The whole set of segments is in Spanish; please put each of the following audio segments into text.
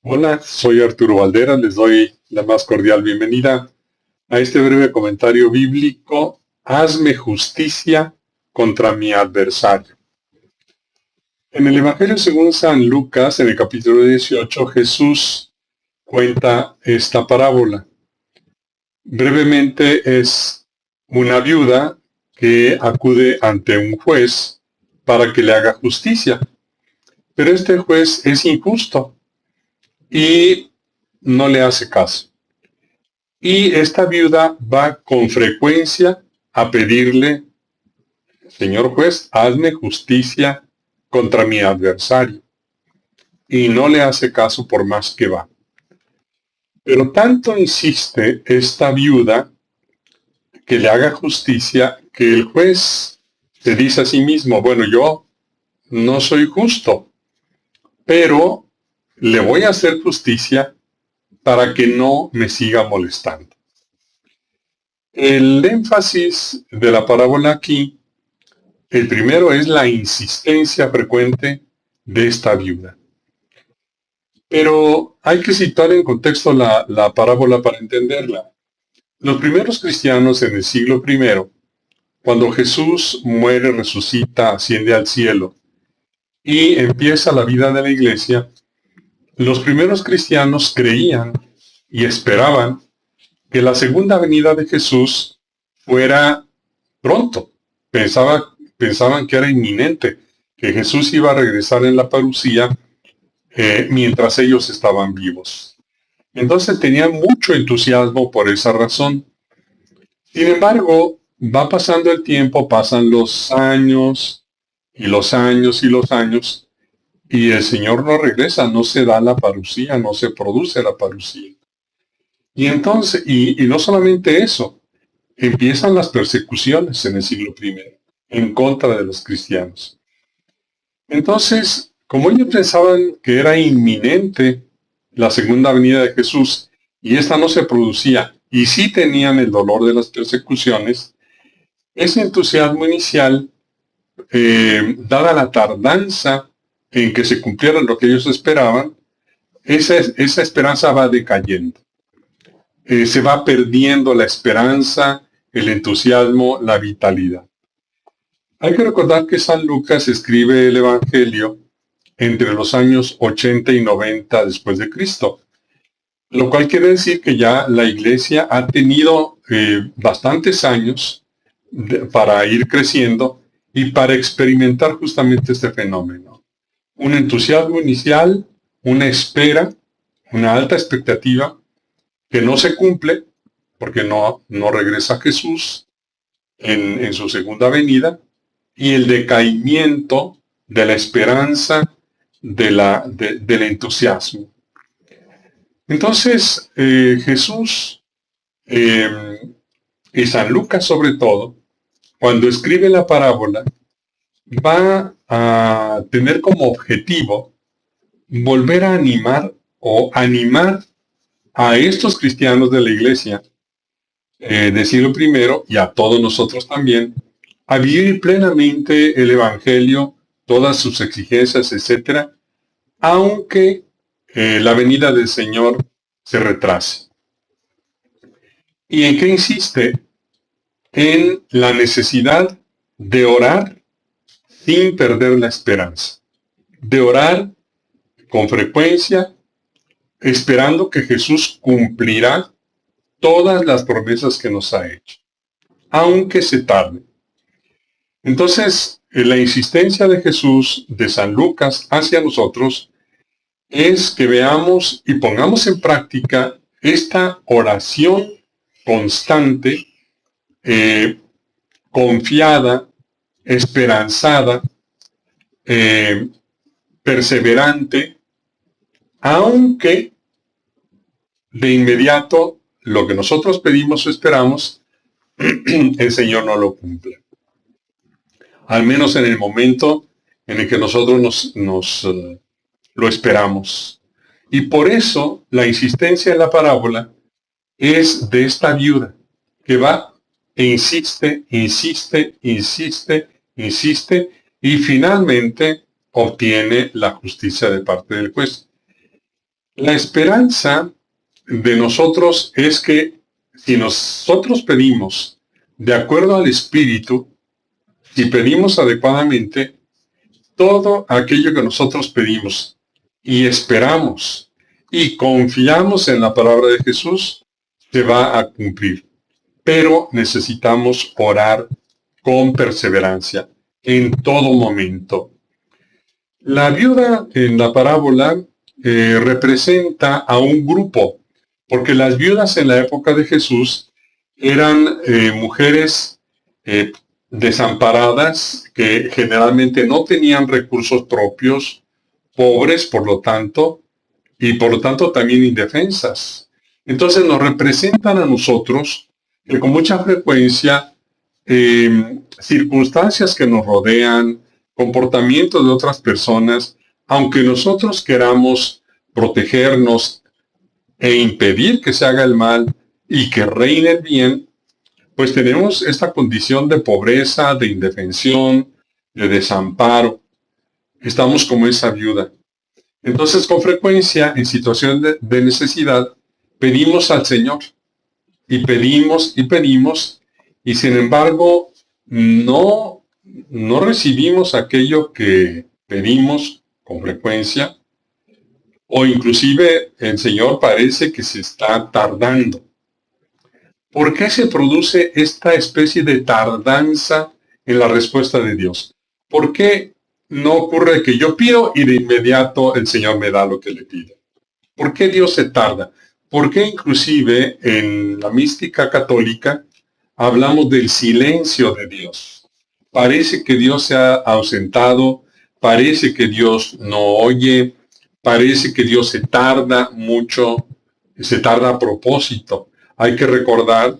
Hola, soy Arturo Valderas, les doy la más cordial bienvenida a este breve comentario bíblico. Hazme justicia contra mi adversario. En el Evangelio según San Lucas, en el capítulo 18, Jesús cuenta esta parábola. Brevemente es una viuda que acude ante un juez para que le haga justicia, pero este juez es injusto y no le hace caso. Y esta viuda va con frecuencia a pedirle, Señor juez, hazme justicia contra mi adversario. Y no le hace caso por más que va. Pero tanto insiste esta viuda que le haga justicia que el juez se dice a sí mismo, bueno, yo no soy justo, pero le voy a hacer justicia para que no me siga molestando. El énfasis de la parábola aquí, el primero es la insistencia frecuente de esta viuda. Pero hay que situar en contexto la parábola para entenderla. Los primeros cristianos en el siglo I, cuando Jesús muere, resucita, asciende al cielo y empieza la vida de la iglesia, los primeros cristianos creían y esperaban que la segunda venida de Jesús fuera pronto. Pensaban que era inminente, que Jesús iba a regresar en la parucía mientras ellos estaban vivos. Entonces tenían mucho entusiasmo por esa razón. Sin embargo, va pasando el tiempo, pasan los años y los años y los años, y el Señor no regresa, no se da la parucía, no se produce la parucía. Y entonces, y no solamente eso, empiezan las persecuciones en el siglo I en contra de los cristianos. Entonces, como ellos pensaban que era inminente la segunda venida de Jesús y esta no se producía y sí tenían el dolor de las persecuciones, ese entusiasmo inicial, dada la tardanza en que se cumpliera lo que ellos esperaban, esa esperanza va decayendo. Se va perdiendo la esperanza, el entusiasmo, la vitalidad. Hay que recordar que San Lucas escribe el Evangelio entre los años 80 y 90 después de Cristo, lo cual quiere decir que ya la iglesia ha tenido bastantes años para ir creciendo y para experimentar justamente este fenómeno. Un entusiasmo inicial, una espera, una alta expectativa que no se cumple porque no regresa Jesús en su segunda venida, y el decaimiento de la esperanza, del entusiasmo. Entonces, Jesús y San Lucas sobre todo, cuando escribe la parábola, va a tener como objetivo volver a animar o animar a estos cristianos de la iglesia del siglo I y a todos nosotros también, a vivir plenamente el Evangelio, todas sus exigencias, etcétera, aunque la venida del Señor se retrase. ¿Y en qué insiste? En la necesidad de orar sin perder la esperanza, de orar con frecuencia, esperando que Jesús cumplirá todas las promesas que nos ha hecho, aunque se tarde. Entonces, la insistencia de Jesús, de San Lucas, hacia nosotros, es que veamos y pongamos en práctica esta oración constante, confiada, esperanzada, perseverante, aunque de inmediato lo que nosotros pedimos o esperamos, el Señor no lo cumple. Al menos en el momento en el que nosotros lo esperamos. Y por eso la insistencia en la parábola es de esta viuda que va e insiste, insiste, insiste, insiste y finalmente obtiene la justicia de parte del juez. La esperanza de nosotros es que si nosotros pedimos de acuerdo al Espíritu, si pedimos adecuadamente, todo aquello que nosotros pedimos y esperamos y confiamos en la palabra de Jesús, se va a cumplir. Pero necesitamos orar con perseverancia en todo momento. La viuda en la parábola representa a un grupo, porque las viudas en la época de Jesús eran mujeres eh, desamparadas que generalmente no tenían recursos propios, pobres por lo tanto, y por lo tanto también indefensas. Entonces nos representan a nosotros que con mucha frecuencia circunstancias que nos rodean, comportamientos de otras personas, aunque nosotros queramos protegernos e impedir que se haga el mal y que reine el bien, pues tenemos esta condición de pobreza, de indefensión, de desamparo. Estamos como esa viuda. Entonces, con frecuencia, en situación de necesidad, pedimos al Señor y pedimos, y sin embargo, no recibimos aquello que pedimos con frecuencia, o inclusive el Señor parece que se está tardando. ¿Por qué se produce esta especie de tardanza en la respuesta de Dios? ¿Por qué no ocurre que yo pido y de inmediato el Señor me da lo que le pido? ¿Por qué Dios se tarda? ¿Por qué inclusive en la mística católica hablamos del silencio de Dios? Parece que Dios se ha ausentado, parece que Dios no oye, parece que Dios se tarda mucho, se tarda a propósito. Hay que recordar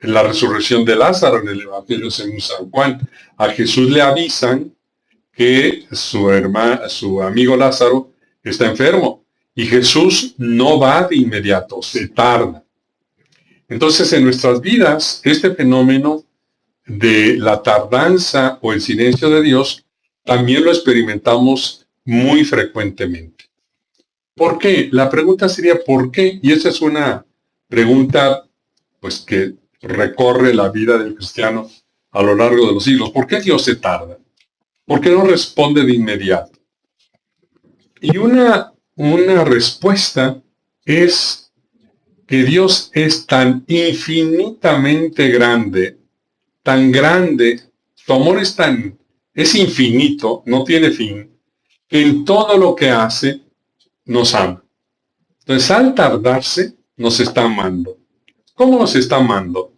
la resurrección de Lázaro en el Evangelio según San Juan. A Jesús le avisan que su amigo Lázaro está enfermo y Jesús no va de inmediato, se tarda. Entonces en nuestras vidas este fenómeno de la tardanza o el silencio de Dios también lo experimentamos muy frecuentemente. ¿Por qué? La pregunta sería ¿por qué? Y esa es una pregunta pues que recorre la vida del cristiano a lo largo de los siglos. ¿Por qué Dios se tarda? ¿Por qué no responde de inmediato? Y una respuesta es que Dios es tan infinitamente grande, tan grande, su amor es infinito, no tiene fin, que en todo lo que hace nos ama. Entonces, al tardarse, nos está amando. ¿Cómo nos está amando?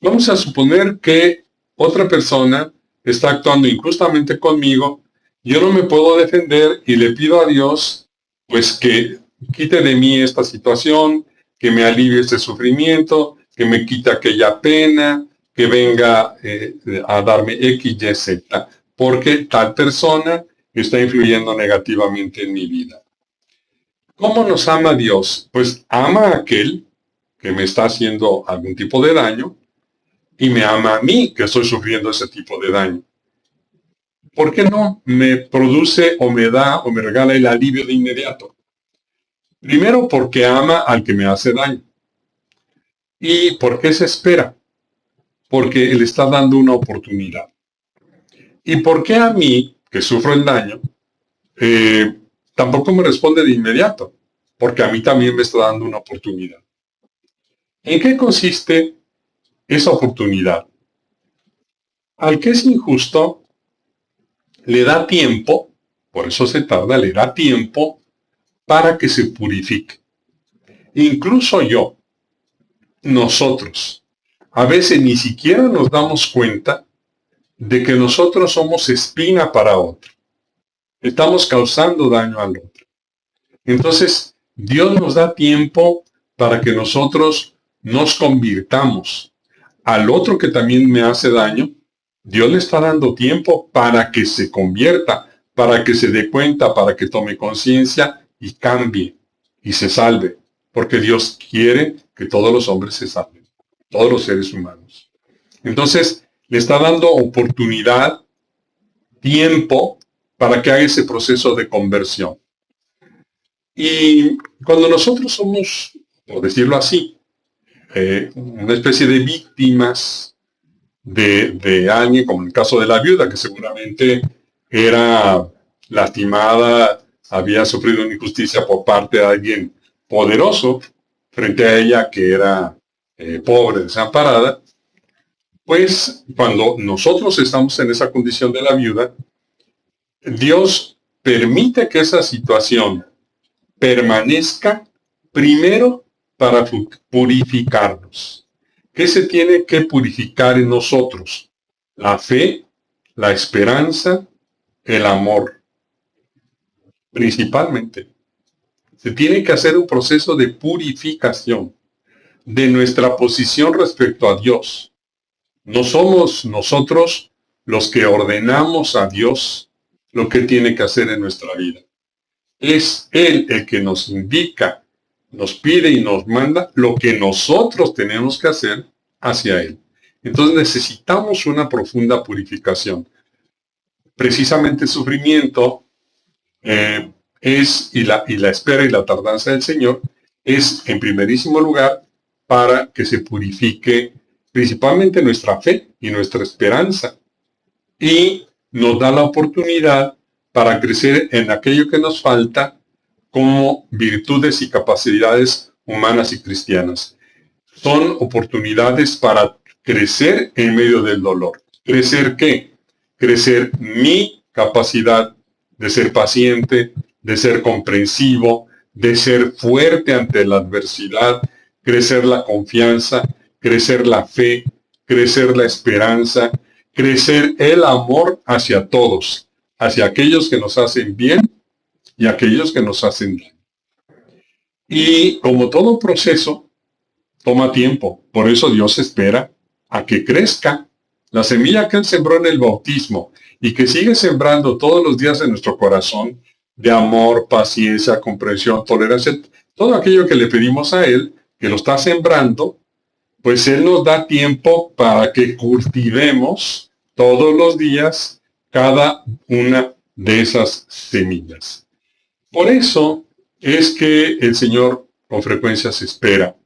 Vamos a suponer que otra persona está actuando injustamente conmigo, yo no me puedo defender y le pido a Dios, pues que quite de mí esta situación, que me alivie este sufrimiento, que me quite aquella pena, que venga a darme X, Y, Z, porque tal persona está influyendo negativamente en mi vida. ¿Cómo nos ama Dios? Pues ama a aquel que me está haciendo algún tipo de daño, y me ama a mí que estoy sufriendo ese tipo de daño. ¿Por qué no me produce o me da o me regala el alivio de inmediato? Primero porque ama al que me hace daño. ¿Y por qué se espera? Porque él está dando una oportunidad. ¿Y por qué a mí, que sufro el daño, tampoco me responde de inmediato? Porque a mí también me está dando una oportunidad. ¿En qué consiste esa oportunidad? Al que es injusto, le da tiempo, por eso se tarda, le da tiempo para que se purifique. Incluso nosotros, a veces ni siquiera nos damos cuenta de que nosotros somos espina para otro. Estamos causando daño al otro. Entonces, Dios nos da tiempo para que nosotros nos convirtamos. Al otro que también me hace daño, Dios le está dando tiempo para que se convierta, para que se dé cuenta, para que tome conciencia y cambie y se salve. Porque Dios quiere que todos los hombres se salven, todos los seres humanos. Entonces, le está dando oportunidad, tiempo, para que haga ese proceso de conversión. Y cuando nosotros somos, por decirlo así, una especie de víctimas de alguien, como en el caso de la viuda, que seguramente era lastimada, había sufrido una injusticia por parte de alguien poderoso frente a ella que era pobre, desamparada, pues cuando nosotros estamos en esa condición de la viuda, Dios permite que esa situación permanezca primero para purificarnos. ¿Qué se tiene que purificar en nosotros? La fe, la esperanza, el amor, principalmente. Se tiene que hacer un proceso de purificación de nuestra posición respecto a Dios. No somos nosotros los que ordenamos a Dios lo que tiene que hacer en nuestra vida. Es Él el que nos indica, nos pide y nos manda lo que nosotros tenemos que hacer hacia Él. Entonces necesitamos una profunda purificación. Precisamente el sufrimiento y la espera y la tardanza del Señor es en primerísimo lugar para que se purifique principalmente nuestra fe y nuestra esperanza. Y nos da la oportunidad para crecer en aquello que nos falta como virtudes y capacidades humanas y cristianas. Son oportunidades para crecer en medio del dolor. ¿Crecer qué? Crecer mi capacidad de ser paciente, de ser comprensivo, de ser fuerte ante la adversidad, crecer la confianza, crecer la fe, crecer la esperanza, crecer el amor hacia todos, hacia aquellos que nos hacen bien y aquellos que nos hacen daño. Y como todo proceso, toma tiempo. Por eso Dios espera a que crezca la semilla que Él sembró en el bautismo y que sigue sembrando todos los días en nuestro corazón de amor, paciencia, comprensión, tolerancia, todo aquello que le pedimos a Él, que lo está sembrando, pues Él nos da tiempo para que cultivemos todos los días cada una de esas semillas. Por eso es que el Señor con frecuencia se espera,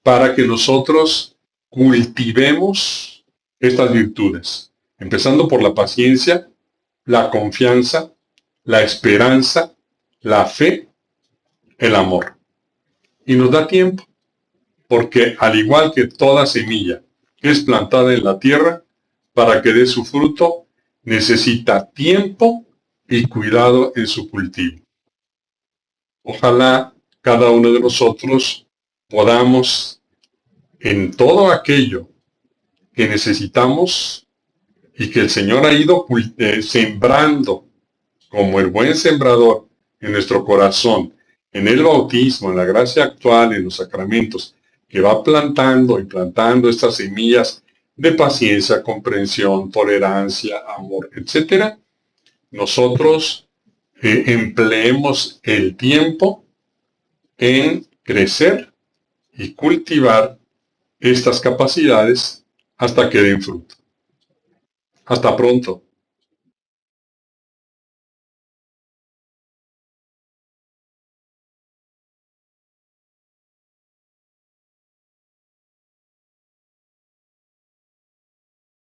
para que nosotros cultivemos estas virtudes, empezando por la paciencia, la confianza, la esperanza, la fe, el amor. Y nos da tiempo, porque al igual que toda semilla que es plantada en la tierra, para que dé su fruto, necesita tiempo y cuidado en su cultivo. Ojalá cada uno de nosotros podamos, en todo aquello que necesitamos y que el Señor ha ido sembrando como el buen sembrador en nuestro corazón, en el bautismo, en la gracia actual, en los sacramentos, que va plantando y plantando estas semillas de paciencia, comprensión, tolerancia, amor, etc., nosotros empleemos el tiempo en crecer y cultivar estas capacidades hasta que den fruto. Hasta pronto.